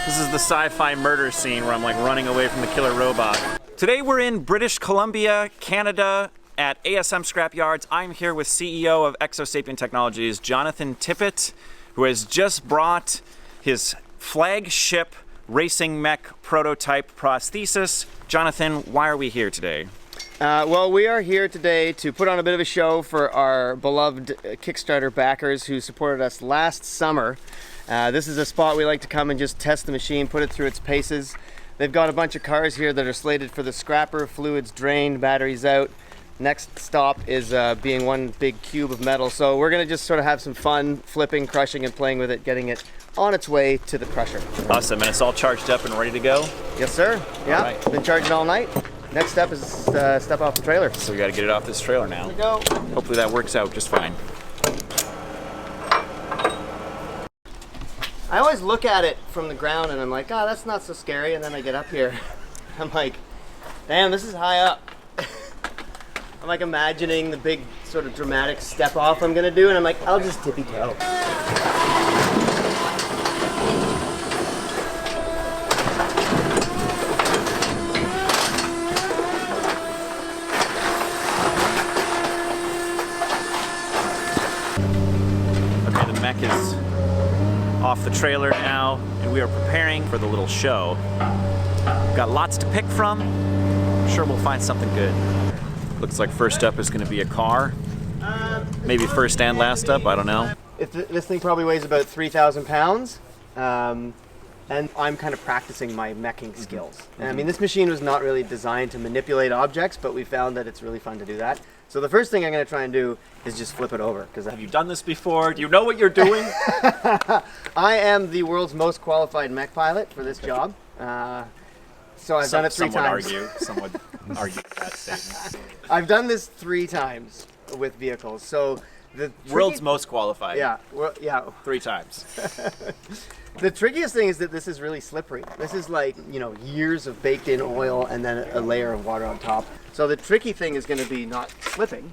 This is the sci-fi murder scene where I'm like running away from the killer robot. Today we're in British Columbia, Canada at ASM Scrapyards. I'm here with CEO of Exosapien Technologies, Jonathan Tippett, who has just brought his flagship racing mech prototype prosthesis. Jonathan, why are we here today? Well, we are here today to put on a bit of a show for our beloved Kickstarter backers who supported us last summer. This is a spot we like to come and just test the machine, put it through its paces. They've got a bunch of cars here that are slated for the scrapper, fluids drained, batteries out. Next stop is being one big cube of metal. So we're gonna just sort of have some fun flipping, crushing, and playing with it, getting it on its way to the crusher. Awesome, and it's all charged up and ready to go? Yes, sir. Yeah, right. Been charging all night. Next step is step off the trailer. So we gotta get it off this trailer now. Here we go. Hopefully that works out just fine. I always look at it from the ground and I'm like, oh, that's not so scary. And then I get up here, I'm like, damn, this is high up. I'm like imagining the big sort of dramatic step off I'm gonna do, and I'm like, I'll just tippy toe. Okay, the mech is off the trailer now, and we are preparing for the little show. Got lots to pick from. I'm sure we'll find something good. Looks like first up is going to be a car. Maybe first and last up, I don't know. This thing probably weighs about 3,000 pounds. And I'm kind of practicing my meching skills. And I mean, this machine was not really designed to manipulate objects, but we found that it's really fun to do that. So the first thing I'm going to try and do is just flip it over. Have you done this before? Do you know what you're doing? I am the world's most qualified mech pilot for this job. So I've done it 3 times. Some would argue that statement. I've done this 3 times with vehicles. So the World's most qualified. Yeah, well, yeah. 3 times. The trickiest thing is that this is really slippery. This is like, you know, years of baked in oil and then a layer of water on top. So the tricky thing is going to be not slipping.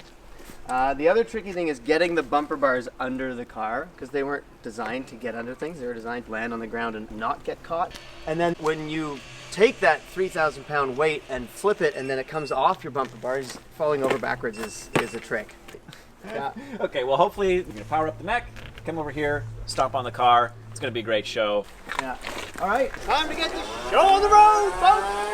The other tricky thing is getting the bumper bars under the car, because they weren't designed to get under things. They were designed to land on the ground and not get caught. And then when you take that 3,000 pound weight and flip it and then it comes off your bumper bars, falling over backwards is a trick. Yeah. Okay, well hopefully we're going to power up the mech, come over here, stop on the car. It's going to be a great show. Yeah. All right, time to get the show on the road, folks!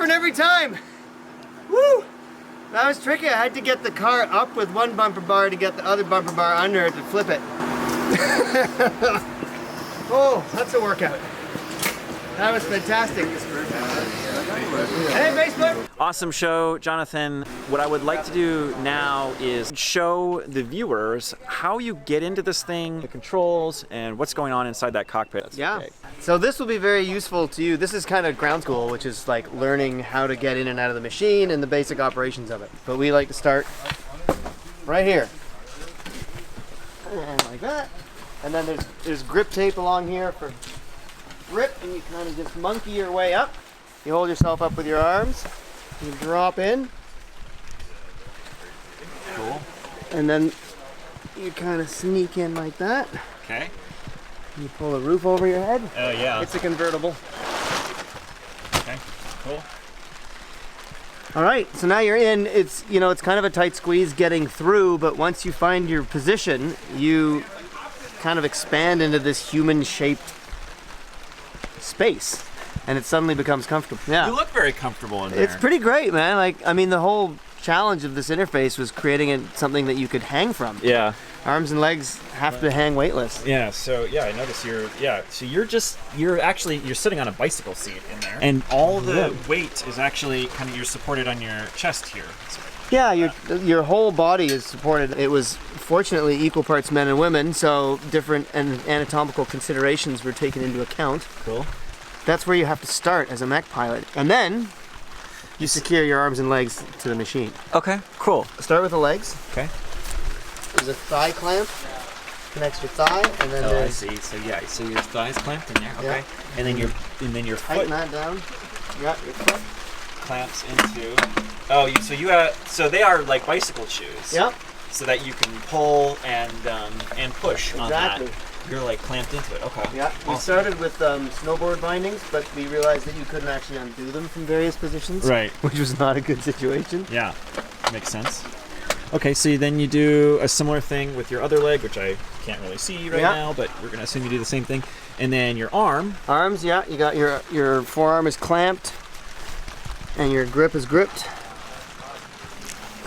different every time. Woo! That was tricky. I had to get the car up with one bumper bar to get the other bumper bar under it to flip it. Oh, that's a workout. That was fantastic. Hey, Facebook! Awesome show, Jonathan. What I would like to do now is show the viewers how you get into this thing, the controls, and what's going on inside that cockpit. Yeah. Okay. So this will be very useful to you. This is kind of ground school, which is like learning how to get in and out of the machine and the basic operations of it. But we like to start right here. And like that. And then there's grip tape along here for grip, and you kind of just monkey your way up. You hold yourself up with your arms. You drop in. Cool. And then you kind of sneak in like that. Okay. You pull the roof over your head. Oh, yeah. It's a convertible. Okay, cool. All right, so now you're in. It's kind of a tight squeeze getting through, but once you find your position, you kind of expand into this human-shaped space, and it suddenly becomes comfortable. Yeah. You look very comfortable in there. It's pretty great, man. The whole challenge of this interface was creating something that you could hang from. Yeah. Arms and legs have to hang weightless. Yeah, so I notice so you're sitting on a bicycle seat in there. And all the weight is actually you're supported on your chest here. Yeah, your whole body is supported. It was fortunately equal parts men and women, so different anatomical considerations were taken into account. Cool. That's where you have to start as a mech pilot. And then you secure your arms and legs to the machine. Okay, cool. Start with the legs. Okay. There's a thigh clamp, connects your thigh, and then I see. So your thigh's clamped in there. Okay. Yeah. And then your tighten foot that down. Yeah, your foot. clamps into. So they are like bicycle shoes. Yep. So that you can pull and push on that. Exactly. You're like clamped into it. Okay. Yeah. We Awesome. started with snowboard bindings, but we realized that you couldn't actually undo them from various positions. Right. Which was not a good situation. Yeah. Makes sense. Okay, so then you do a similar thing with your other leg, which I can't really see right now, but we're gonna assume you do the same thing. And then your arm. Arms, yeah, you got your forearm is clamped, and your grip is gripped.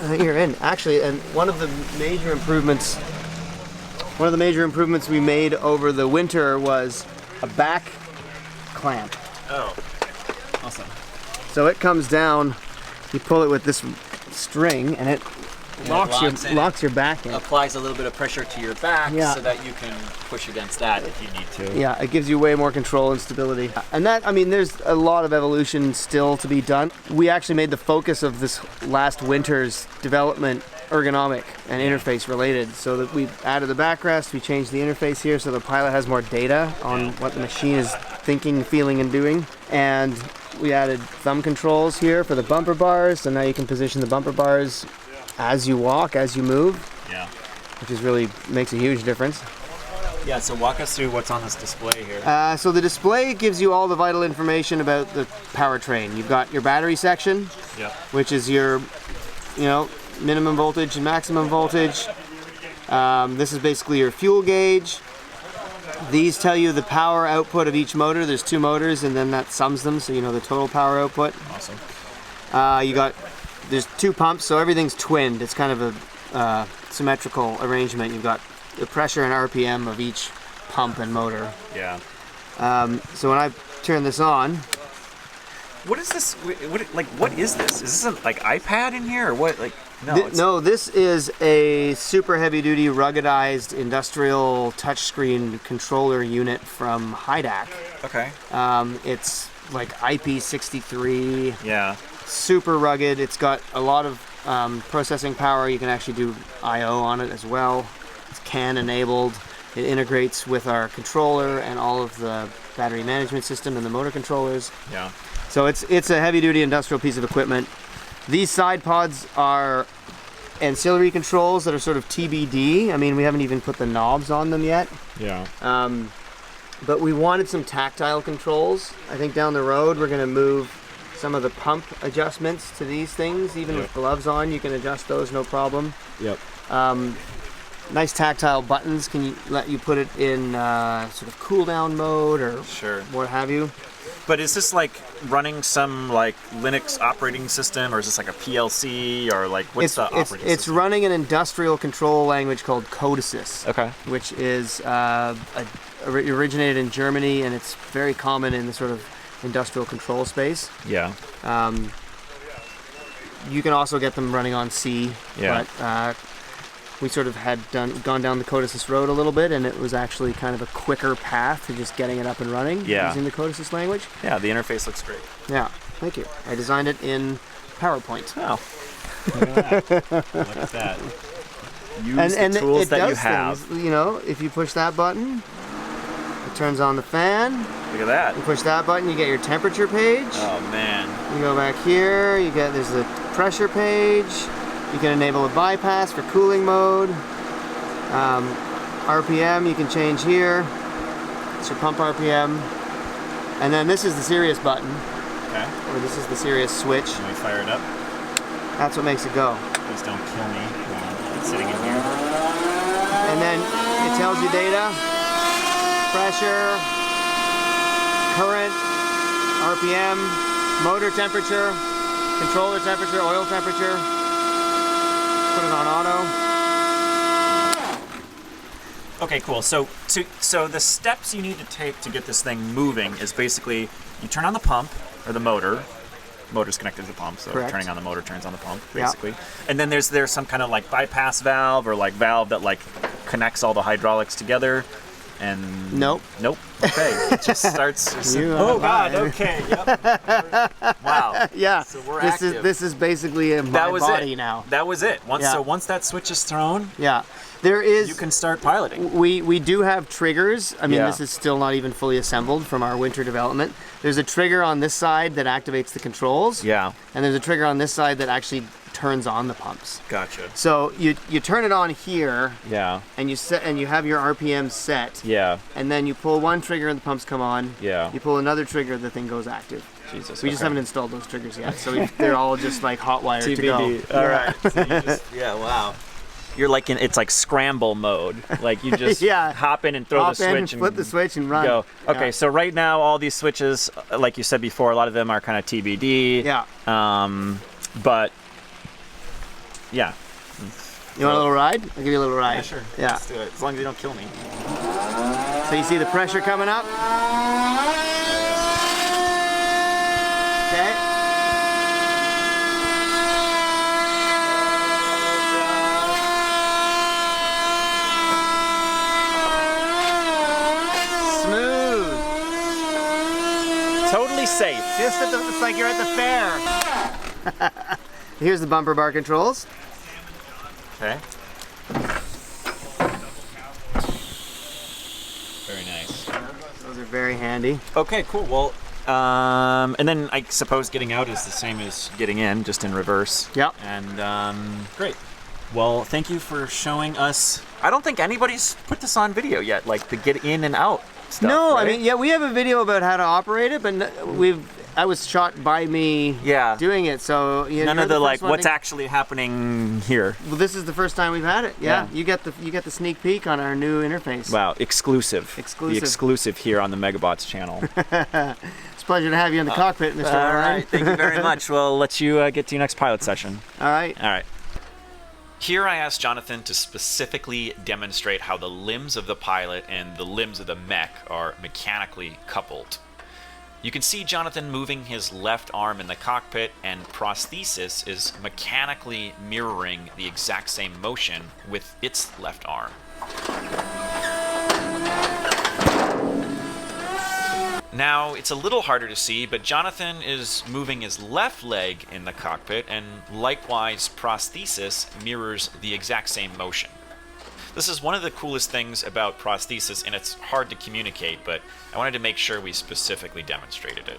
You're in. Actually, and one of the major improvements we made over the winter was a back clamp. Oh, awesome. So it comes down. You pull it with this string, and it locks your back in. Applies a little bit of pressure to your back Yeah. so that you can push against that if you need to. Yeah, it gives you way more control and stability. And there's a lot of evolution still to be done. We actually made the focus of this last winter's development ergonomic and interface related, so that we added the backrest, we changed the interface here so the pilot has more data on what the machine is thinking, feeling, and doing. And we added thumb controls here for the bumper bars, so now you can position the bumper bars as you walk, as you move. Yeah. Which is really makes a huge difference. Yeah, so walk us through what's on this display here. So the display gives you all the vital information about the powertrain. You've got your battery section, which is your, minimum voltage and maximum voltage. This is basically your fuel gauge. These tell you the power output of each motor. There's 2 motors, and then that sums them, so you know the total power output. Awesome. There's 2 pumps, so everything's twinned. It's kind of a symmetrical arrangement. You've got the pressure and RPM of each pump and motor. Yeah. So when I turn this on, What is this? What is this? Is this a iPad in here or what? No, this is a super heavy-duty, ruggedized industrial touchscreen controller unit from Hydac. Okay. It's like IP63. Yeah. Super rugged. It's got a lot of processing power. You can actually do I/O on it as well. It's CAN enabled. It integrates with our controller and all of the battery management system and the motor controllers. Yeah. So it's a heavy-duty industrial piece of equipment. These side pods are ancillary controls that are sort of TBD. We haven't even put the knobs on them yet. Yeah. But we wanted some tactile controls. I think down the road we're going to move some of the pump adjustments to these things. Even with gloves on, you can adjust those, no problem. Yep. Nice tactile buttons can let you put it in sort of cool down mode or what have you. But is this like running some like Linux operating system, or is this like a PLC, or like what's the operating system? It's running an industrial control language called Codesys. Okay. Which is originated in Germany, and it's very common in the sort of industrial control space. Yeah. You can also get them running on C. Yeah. But we sort of had gone down the Codesys road a little bit, and it was actually kind of a quicker path to just getting it up and running using the Codesys language. Yeah, the interface looks great. Yeah, thank you. I designed it in PowerPoint. Oh, look at that. Look at that. Use the tools that you have. Things, you know, if you push that button, it turns on the fan. Look at that. You push that button, you get your temperature page. Oh man. You go back here, there's the pressure page. You can enable a bypass for cooling mode. RPM you can change here. It's your pump RPM. And then this is the Sirius button. Okay. Or this is the Sirius switch. Can we fire it up? That's what makes it go. Please don't kill me while it's sitting in here. And then it tells you data, pressure, current, RPM, motor temperature, controller temperature, oil temperature. Put it on auto. Okay, cool. So the steps you need to take to get this thing moving is basically you turn on the pump or the motor. Motor's connected to the pump, so Correct. turning on the motor turns on the pump, basically. Yeah. And then there's some kind of like bypass valve or like valve that like connects all the hydraulics together. And nope. Okay, it just starts. Oh God. Okay. Yep. Wow. Yeah. So we're active. This is basically my body now. That was it. Once that switch is thrown. Yeah. There is. You can start piloting. We do have triggers. I mean, Yeah. this is still not even fully assembled from our winter development. There's a trigger on this side that activates the controls. Yeah. And there's a trigger on this side that actually turns on the pumps. Gotcha. So you turn it on here. Yeah. And you have your RPM set. Yeah. And then you pull one trigger and the pumps come on. Yeah. You pull another trigger, the thing goes active. Jesus. We just haven't installed those triggers yet, so they're all just like hot wired to go. All right. So wow. You're like it's like scramble mode. Like you just hop in and throw the switch and flip the switch and run. Go. Okay, so right now all these switches, like you said before, a lot of them are kind of TBD. Yeah. But yeah. You want a little ride? I'll give you a little ride. Yeah, sure. Yeah. Let's do it. As long as you don't kill me. So you see the pressure coming up? Okay. Smooth. Totally safe. It's like you're at the fair. Here's the bumper bar controls. Okay. Very nice. Those are very handy. Okay, cool. Well, and then I suppose getting out is the same as getting in, just in reverse. Yep. And great. Well, thank you for showing us. I don't think anybody's put this on video yet, like the get in and out stuff. No, right? I mean, we have a video about how to operate it, but I was shot by me doing it, so none of the like what's actually happening here. Well, this is the first time we've had it. Yeah. You get the sneak peek on our new interface. Wow, exclusive. The exclusive here on the MegaBots channel. It's a pleasure to have you in the cockpit, Mr. All right, thank you very much. We'll let you get to your next pilot session. All right. All right. Here I asked Jonathan to specifically demonstrate how the limbs of the pilot and the limbs of the mech are mechanically coupled. You can see Jonathan moving his left arm in the cockpit, and prosthesis is mechanically mirroring the exact same motion with its left arm. Now, it's a little harder to see, but Jonathan is moving his left leg in the cockpit, and likewise, prosthesis mirrors the exact same motion. This is one of the coolest things about prosthesis, and it's hard to communicate, but I wanted to make sure we specifically demonstrated it.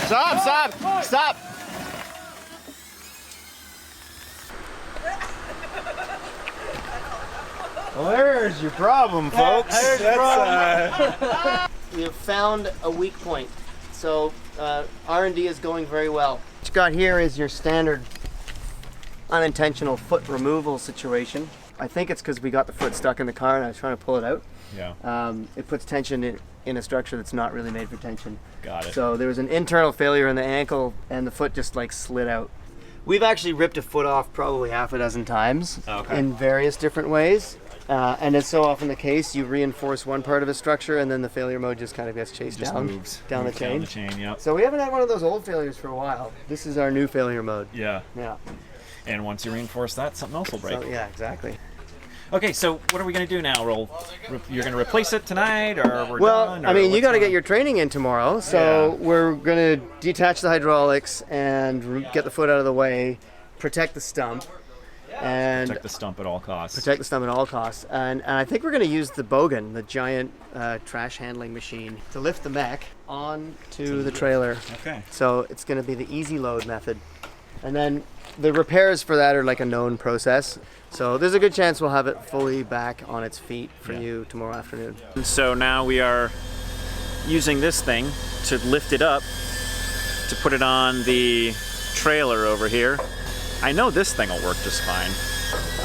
Stop! Well, there's your problem, folks. We have found a weak point. So R&D is going very well. What you got here is your standard unintentional foot removal situation. I think it's because we got the foot stuck in the car and I was trying to pull it out. Yeah. It puts tension in a structure that's not really made for tension. Got it. So there was an internal failure in the ankle and the foot just like slid out. We've actually ripped a foot off probably half a dozen times in various different ways. And it's so often the case, you reinforce one part of a structure and then the failure mode just kind of gets chased down the chain. Down the chain, yep. So we haven't had one of those old failures for a while. This is our new failure mode. Yeah. Yeah. And once you reinforce that, something else will break. So, yeah, exactly. Okay, so what are we going to do now? You're going to replace it tonight, or we're Well, done? I mean, you got to get your training in tomorrow, so Yeah. we're going to detach the hydraulics and get the foot out of the way, protect the stump, and Protect the stump at all costs. protect the stump at all costs. And I think we're going to use the Bogan, the giant trash handling machine, to lift the mech onto the trailer. Okay. So it's going to be the easy load method. And then the repairs for that are like a known process. So there's a good chance we'll have it fully back on its feet for you tomorrow afternoon. So now we are using this thing to lift it up, to put it on the trailer over here. I know this thing will work just fine.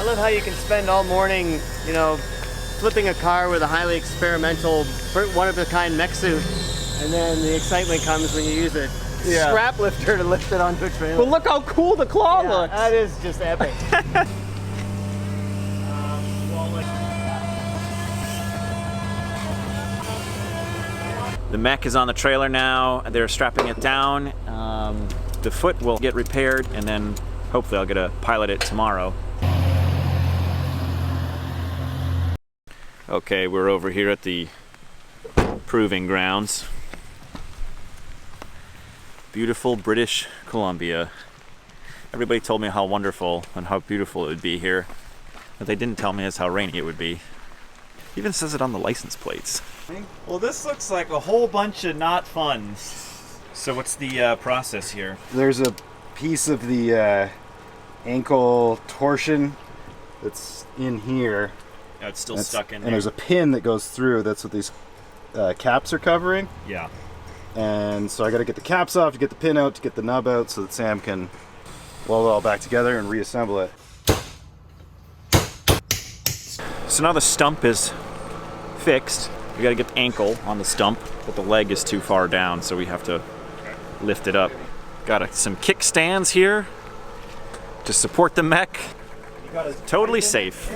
I love how you can spend all morning, you know, flipping a car with a highly experimental, one-of-a-kind mech suit, and then the excitement comes when you use a scrap lifter to lift it onto a trailer. Well, look how cool the claw looks. That is just epic. The mech is on the trailer now. They're strapping it down. The foot will get repaired, and then hopefully I'll get to pilot it tomorrow. Okay, we're over here at the proving grounds. Beautiful British Columbia. Everybody told me how wonderful and how beautiful it would be here. What they didn't tell me is how rainy it would be. Even says it on the license plates. Well, this looks like a whole bunch of not fun. So what's the process here? There's a piece of the ankle torsion that's in here. Oh, it's still stuck in and there. there's a pin that goes through. That's what these caps are covering. Yeah. And so I got to get the caps off to get the pin out, to get the nub out, so that Sam can weld it all back together and reassemble it. So now the stump is fixed. We gotta get the ankle on the stump, but the leg is too far down, so we have to lift it up. Got some kickstands here to support the mech. Totally safe.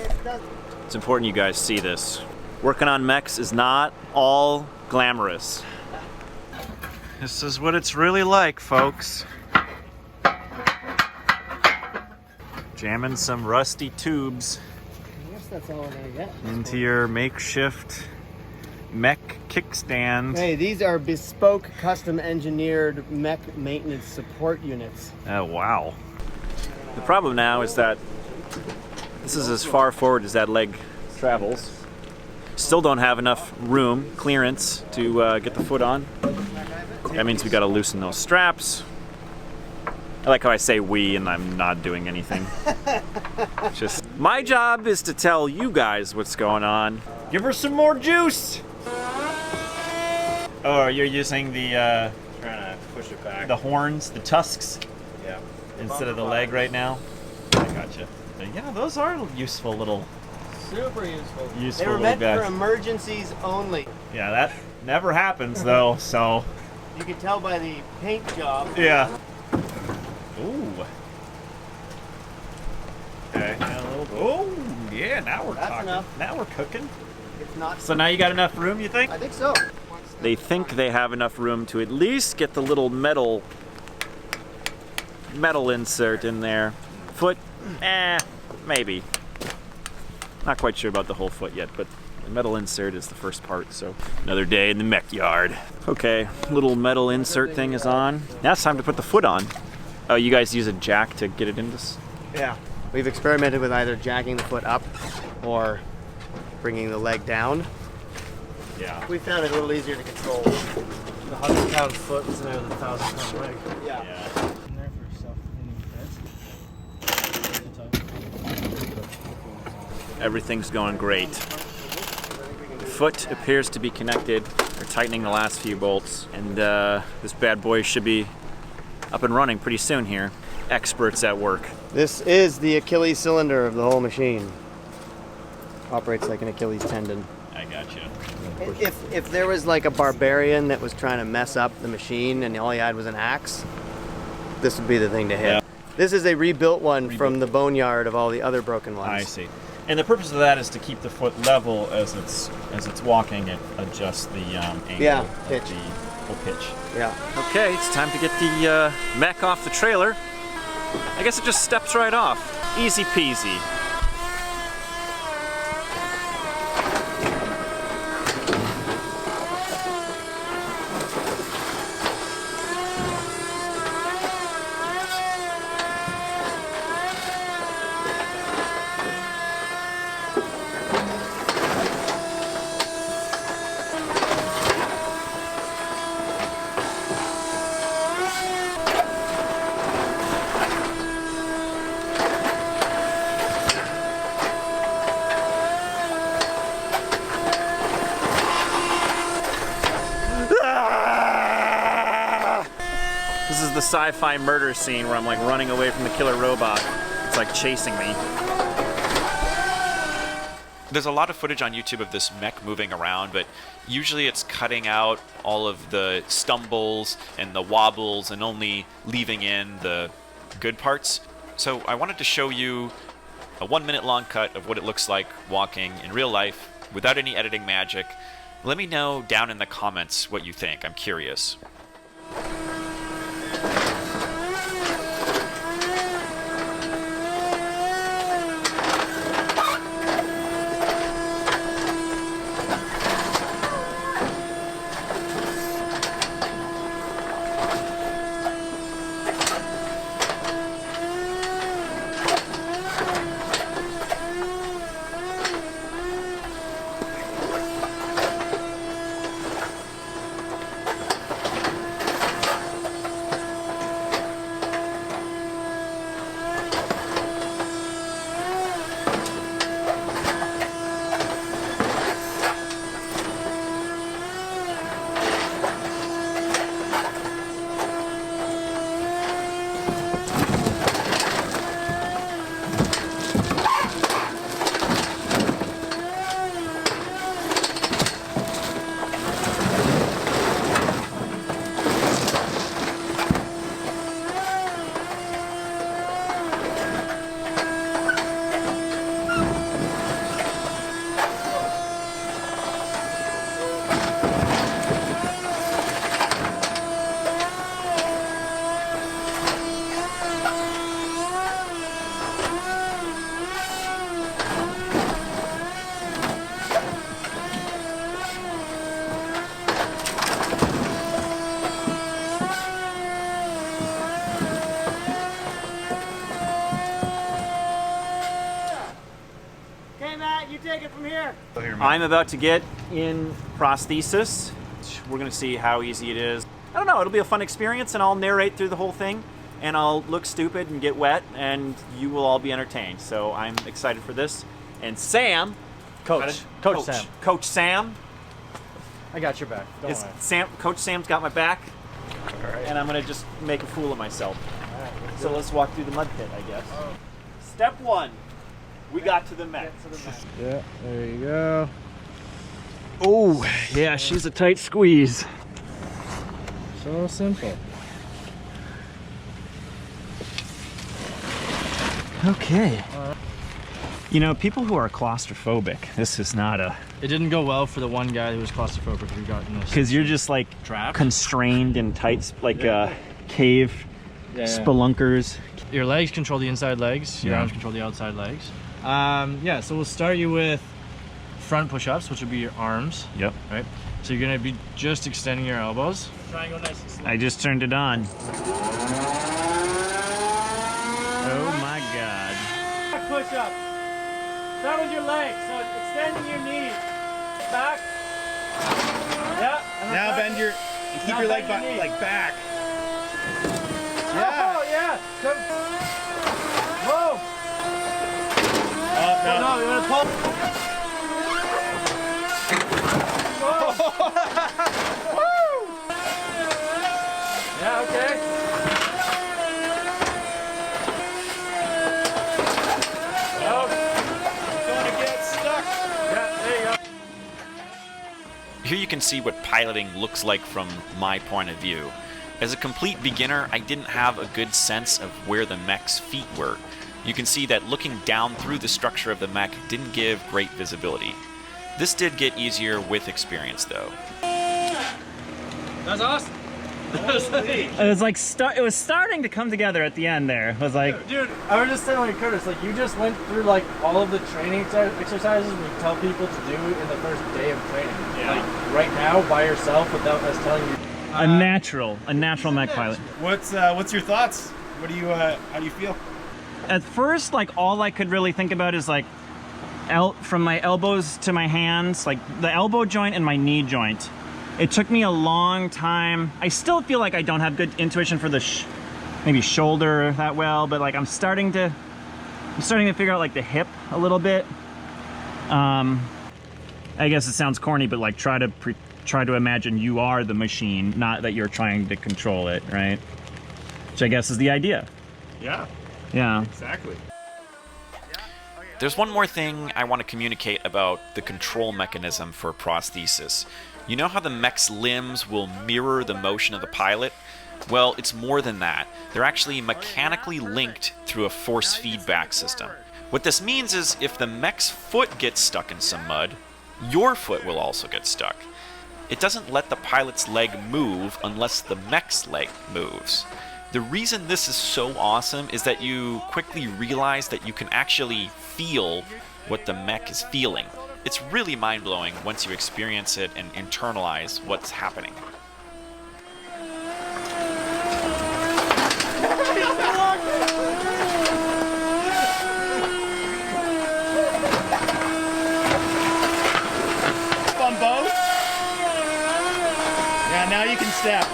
It's important you guys see this. Working on mechs is not all glamorous. This is what it's really like, folks. Jamming some rusty tubes That's all we're gonna get. into your makeshift mech kickstand. Hey, these are bespoke, custom engineered mech maintenance support units. Oh, wow. The problem now is that this is as far forward as that leg travels. Still don't have enough room, clearance, to get the foot on. That means we gotta loosen those straps. I like how I say we and I'm not doing anything. Just my job is to tell you guys what's going on. Give her some more juice! Oh, you're using the Trying to push it back. the horns, the tusks, Yeah. instead of the leg right now? I gotcha. Yeah, those are useful little Super useful. They useful were little meant guys. for emergencies only. Yeah, that never happens though, so You can tell by the paint job. yeah. Ooh. Okay. Oh, yeah, now we're That's talking. enough. Now we're cooking. It's not. So now you got enough room, you think? I think so. They think they have enough room to at least get the little metal insert in there. Foot, maybe. Not quite sure about the whole foot yet, but the metal insert is the first part, so another day in the mech yard. Okay, little metal insert thing is on. Now it's time to put the foot on. Oh, you guys use a jack to get it into this? Yeah. We've experimented with either jacking the foot up or bringing the leg down. Yeah. We found it a little easier to control The 100-pound foot is now the 1,000-pound leg. Yeah. In there for self-cleaning beds. Everything's going great. The foot appears to be connected. They're tightening the last few bolts, and this bad boy should be up and running pretty soon here. Experts at work. This is the Achilles cylinder of the whole machine. Operates like an Achilles tendon. I got you. If there was like a barbarian that was trying to mess up the machine and all he had was an axe, this would be the thing to hit. Yeah. This is a rebuilt one from the boneyard of all the other broken ones. I see. And the purpose of that is to keep the foot level as it's walking. It adjusts the angle of pitch. the whole pitch. Yeah. Okay, it's time to get the mech off the trailer. I guess it just steps right off. Easy peasy. This is the sci-fi murder scene where I'm like running away from the killer robot. It's like chasing me. There's a lot of footage on YouTube of this mech moving around, but usually it's cutting out all of the stumbles and the wobbles and only leaving in the good parts. So I wanted to show you a 1-minute long cut of what it looks like walking in real life without any editing magic. Let me know down in the comments what you think. I'm curious. I'm about to get in prosthesis. We're gonna see how easy it is. I don't know, it'll be a fun experience and I'll narrate through the whole thing and I'll look stupid and get wet and you will all be entertained. So I'm excited for this. And Sam, Coach Sam. I got your back. Don't worry. Coach Sam's got my back. All right. And I'm gonna just make a fool of myself. So let's walk through the mud pit, I guess. Step 1, we got to the mech. Yeah, there you go. Oh, yeah, she's a tight squeeze. So simple. Okay. You know, people who are claustrophobic, this is not a... It didn't go well for the one guy who was claustrophobic who got in this. Because you're just like trapped, constrained in tight, like cave spelunkers. Your legs control the inside legs, your arms control the outside legs. Yeah, so we'll start you with front push-ups, which will be your arms. Yep. Right. So you're gonna be just extending your elbows. Try and go nice and slow. I just turned it on. Oh my God. Push-up. Start with your legs, so extending your knees. Back. Yeah. Now bend your And keep your leg back. Yeah. Oh, yeah. Come. Whoa. No. No, you want to pull. Woo! Yeah, okay. Here you can see what piloting looks like from my point of view. As a complete beginner, I didn't have a good sense of where the mech's feet were. You can see that looking down through the structure of the mech didn't give great visibility. This did get easier with experience though. That's awesome. It was like it was starting to come together at the end there. It was like, Dude, I was just telling Curtis, like, you just went through like all of the training exercises we tell people to do in the first day of training. Yeah. Like right now by yourself without us telling you. a natural mech pilot. What's your thoughts? What do you how do you feel? At first, like, all I could really think about is like from my elbows to my hands, like the elbow joint and my knee joint. It took me a long time. I still feel like I don't have good intuition for the maybe shoulder that well, but like I'm starting to figure out like the hip a little bit. I guess it sounds corny, but like try to imagine you are the machine, not that you're trying to control it, right? Which I guess is the idea. Yeah, Yeah. exactly. There's one more thing I want to communicate about the control mechanism for prosthesis. You know how the mech's limbs will mirror the motion of the pilot? Well, it's more than that. They're actually mechanically linked through a force feedback system. What this means is if the mech's foot gets stuck in some mud, your foot will also get stuck. It doesn't let the pilot's leg move unless the mech's leg moves. The reason this is so awesome is that you quickly realize that you can actually feel what the mech is feeling. It's really mind-blowing once you experience it and internalize what's happening. On both? Yeah, now you can step.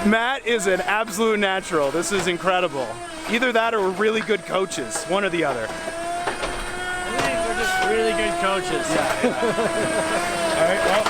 Matt is an absolute natural. This is incredible. Either that or we're really good coaches, one or the other. I think we're just really good coaches. All right, well.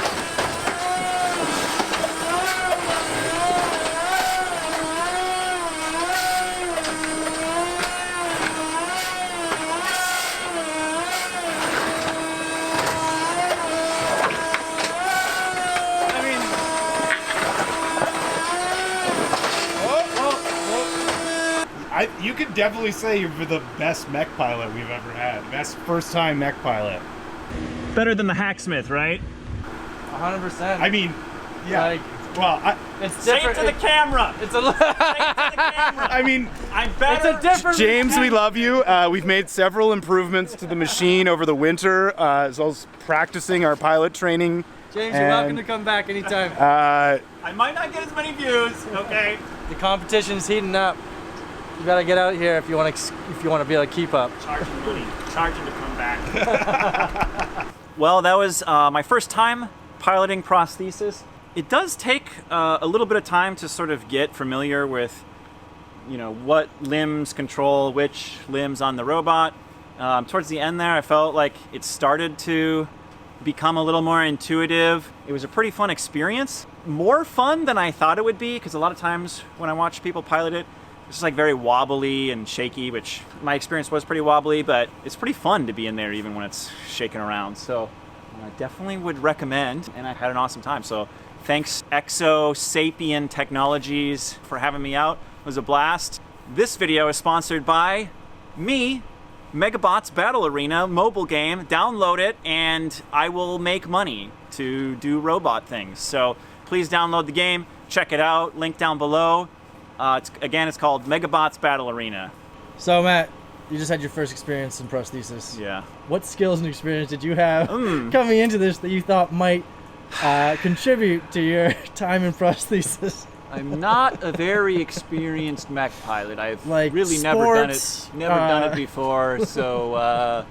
You could definitely say you're the best mech pilot we've ever had. Best first-time mech pilot. Better than the hacksmith, right? 100%. I mean, yeah. Like, well, it's Say it different. to the camera. It's a. I mean, I'm better. It's a different. James, we love you. We've made several improvements to the machine over the winter, as well as practicing our pilot training. James, you're welcome to come back anytime. I might not get as many views, okay? The competition's heating up. You gotta get out here if you want to be able to keep up. Charging money. Charging to come back. Well, that was my first time piloting prosthesis. It does take a little bit of time to sort of get familiar with, you know, what limbs control which limbs on the robot. Towards the end there, I felt like it started to become a little more intuitive. It was a pretty fun experience. More fun than I thought it would be, because a lot of times when I watch people pilot it, it's just like very wobbly and shaky, which my experience was pretty wobbly, but it's pretty fun to be in there even when it's shaking around. So I definitely would recommend, and I had an awesome time. So thanks Exo Sapien Technologies for having me out. It was a blast. This video is sponsored by me, MegaBots Battle Arena mobile game. Download it and I will make money to do robot things. So please download the game, check it out, link down below. It's called MegaBots Battle Arena. So Matt, you just had your first experience in prosthesis. Yeah. What skills and experience did you have coming into this that you thought might contribute to your time in prosthesis? I'm not a very experienced mech pilot. I've Like really sports, never done it before, so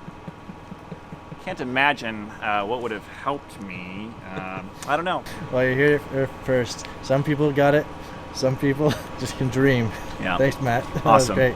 can't imagine what would have helped me. I don't know. Well, you're here first. Some people got it. Some people just can dream. Yeah. Thanks, Matt. That was Awesome. great.